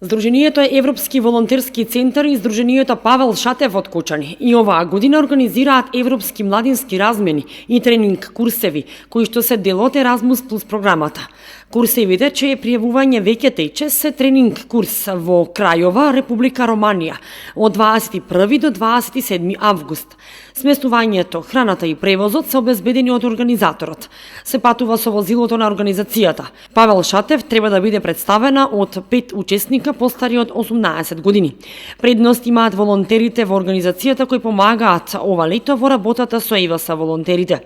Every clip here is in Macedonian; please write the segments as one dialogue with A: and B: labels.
A: Здруженијето Европски волонтерски центар и Здруженијето Павел Шатев од Кочани и оваа година организираат европски младински размени и тренинг курсеви, кои што се дел од Еразмус плюс програмата. Курсевите, чие пријавување веќе тече, се тренинг курс во Крајова, Република Романија, од 21 до 27 август. Сместувањето, храната и превозот се обезбедени од организаторот. Се патува со возилото на организацијата. Павел Шатев треба да биде представена од 5 учесника постари од 18 години. Предност имаат волонтерите во организацијата кои помагаат ова лето во работата со ЕВС волонтерите.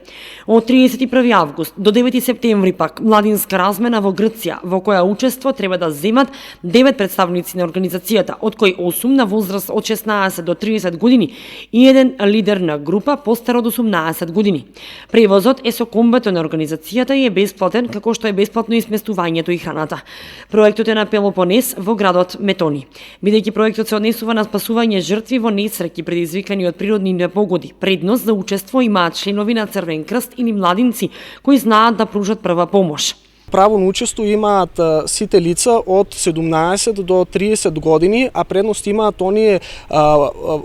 A: Од 31 август до 9 септември пак младинска размена во Грција, во која учество треба да земат 9 представници на организацијата, од кои 8 на возраст од 16 до 30 години и еден лидер на група постар од 18 години. Превозот е со комбето на организацијата и е бесплатен, како што е бесплатно и сместувањето и храната. Проектот е на Пелопонес во градот Метони. Бидејќи проектот се однесува на спасување жртви во несреќи предизвикани од природни непогоди, предност за учество имаат членови на Црвен крст или младинци кои знаат да пружат прва помош.
B: Право на учество имаат сите лица од 17 до 30 години, а предност имаат оние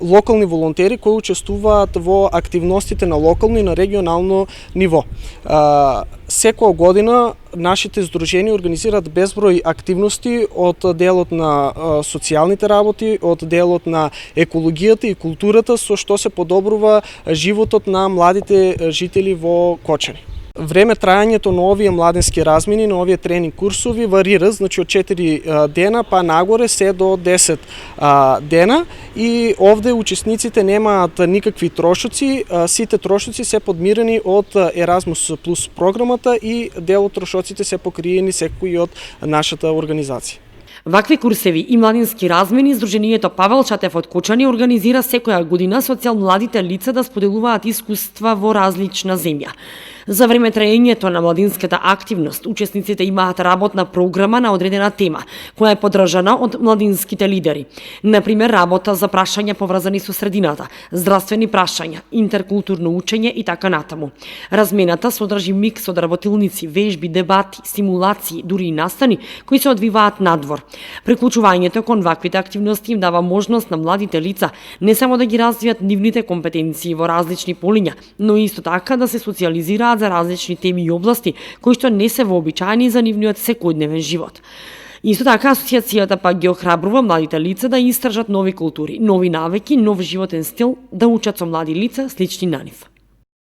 B: локални волонтери кои учествуваат во активностите на локално и на регионално ниво. Секоја година нашите здруженија организираат безброј активности од делот на социјалните работи, од делот на екологијата и културата, со што се подобрува животот на младите жители во Кочани. Време трајањето на овие младински размени, на овие тренинг курсови варира, значи од 4 дена па нагоре се до 10 дена и овде учесниците немаат никакви трошоци, сите трошоци се подмирени од Еразмус плюс програмата и дел од трошоците се покриени секој од нашата организација.
A: Вакви курсеви и младински размени Здруженијето Павел Шатев од Кочани организира секоја година со цел младите лица да споделуваат искуства во различна земја. За време траењето на младинската активност, учесниците имаат работна програма на одредена тема, која е подржана од младинските лидери. Например, работа за прашања поврзани со средината, здравствени прашања, интеркултурно учење и така натаму. Размената содржи микс од работилници, вежби, дебати, стимулации, дури и настани кои се одвиваат надвор. Приклучувањето кон ваквите активности им дава можност на младите лица не само да ги развијат нивните компетенции во различни полиња, но исто така да се социјализираат за различни теми и области кои што не се вообичаени за нивниот секојдневен живот. Исто така асоцијацијата пак ги охрабрува младите лица да истражат нови култури, нови навики, нов животен стил, да учат со млади лица слични на нив.